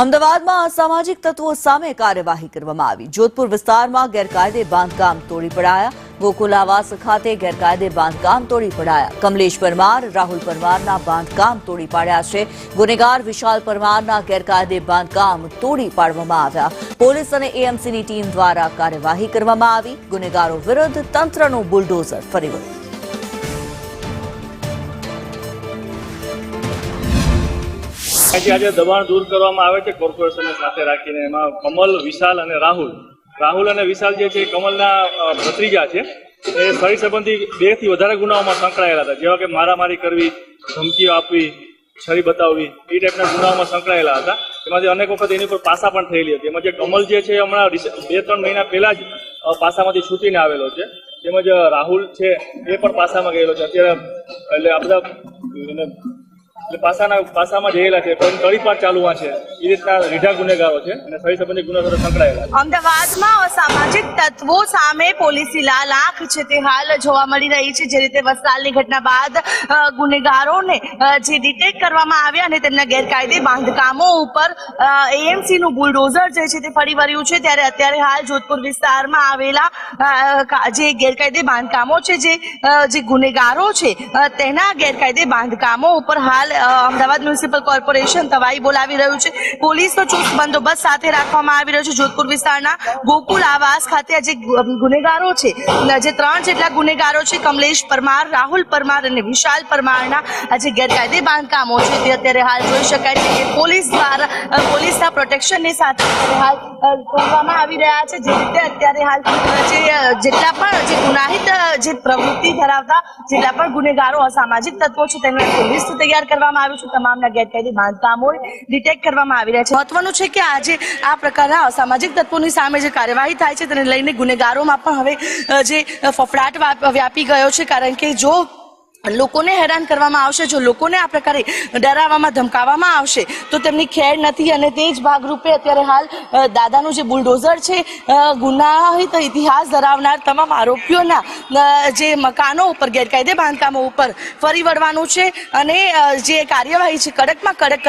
અમદાવાદમાં અસામાજિક તત્વો સામે કાર્યવાહી કરવામાં આવી। જોધપુર વિસ્તારમાં ગેરકાયદે બાંધકામ તોડી પડાયા। ગોકુલ આવાસ ખાતે ગેરકાયદે બાંધકામ તોડી પડાયા। કમલેશ પરમાર, રાહુલ પરમારના બાંધકામ તોડી પાડ્યા છે। ગુનેગાર વિશાલ પરમારના ગેરકાયદે બાંધકામ તોડી પાડવામાં આવ્યા। પોલીસ અને એએમસીની ટીમ દ્વારા કાર્યવાહી કરવામાં આવી। ગુનેગારો વિરુદ્ધ તંત્રનું બુલડોઝર ફરી વળ્યું। આજે દબાણ દૂર કરવામાં આવે છે કોર્પોરેશનને સાથે રાખીને। એમાં કમલ, વિશાલ અને રાહુલ અને વિશાલ જે છે એ કમલના ભત્રીજા છે। એ શરીર સંબંધી 2 થી વધારે ગુનાઓમાં સંકળાયેલા હતા, જેવા કે મારામારી કરવી, ધમકીઓ આપવી, છરી બતાવવી, એ ટાઈપના ગુનાઓમાં સંકળાયેલા હતા। એમાંથી અનેક વખત એની ઉપર પાસા પણ થયેલી હતી। એમાં જે કમલ જે છે હમણાં 2-3 મહિના પહેલા જ પાસામાંથી છૂટીને આવેલો છે। તેમજ રાહુલ છે એ પણ પાસામાં ગયેલો છે અત્યારે। એટલે આ બધા પાસામાં જયેલા છે, પણ તળીપાર ચાલુમાં છે। એ રીતના રીઢા ગુનેગારો છે અને શરીર સંબંધી ગુના સાથે સંકળાયેલા છે। અમદાવાદમાં અસામાજિક તત્વો સામે પોલીસની લાલ આંખ છે તે હાલ જોવા મળી રહી છે। જે રીતે વસ્ત્રાલની ઘટના બાદ ગુનેગારોને જે ડિટેક્ટ કરવામાં આવ્યા અને તેમના ગેરકાયદે બાંધકામો ઉપર એએમસી નું બુલડોઝર જે છે તે ફરી વળ્યું છે, ત્યારે અત્યારે હાલ જોધપુર વિસ્તારમાં આવેલા જે ગેરકાયદે બાંધકામો છે, જે ગુનેગારો છે તેના ગેરકાયદે બાંધકામો ઉપર હાલ અમદાવાદ મ્યુનિસિપલ કોર્પોરેશન તવાઈ બોલાવી રહ્યું છે। પોલીસનો ચુસ્ત બંદોબસ્ત સાથે રાખવામાં આવી રહ્યો છે। જોધપુર વિસ્તારના ગોકુલ આવાસ ખાતે જે ગુનેગારો છે, જે 3 જેટલા ગુનેગારો છે, કમલેશ પરમાર, રાહુલ પરમાર અને વિશાલ પરમારના જે ગેરકાયદે બાંધકામો છે તે અત્યારે હાલ જોઈ શકાય છે કે પોલીસ દ્વારા પોલીસના પ્રોટેક્શનની સાથે હાલ કરવામાં આવી રહ્યા છે। જે રીતે અત્યારે હાલ જેટલા પણ જે ગુનાહિત જે પ્રવૃત્તિ ધરાવતા જેટલા પણ ગુનેગારો અસામાજિક તત્વો છે તેમને પોલીસ તૈયાર કરવામાં આવ્યું છે। તમામના ગેરકાયદે બાંધકામો ડિટેક્ટ કરવામાં આવી રહ્યા છે। મહત્વનું છે કે આજે આ પ્રકારના અસામાજિક તત્વોની સામે જે કાર્યવાહી થાય છે તેને લઈને ગુનેગારોમાં પણ હવે જે ફફડાટ વ્યાપી ગયો છે, કારણ કે જો લોકોને હેરાન કરવામાં આવશે, જો લોકોને આ પ્રકારે ડરાવવામાં ધમકાવવામાં આવશે તો તેમની ખેર નથી। અને તે જ ભાગરૂપે અત્યારે હાલ દાદાનું જે બુલડોઝર છે, ગુનાહિત ઇતિહાસ ધરાવનાર તમામ આરોપીઓના જે મકાનો ઉપર ગેરકાયદે બાંધકામો ઉપર ફરી વળવાનું છે અને જે કાર્યવાહી છે કડકમાં કડક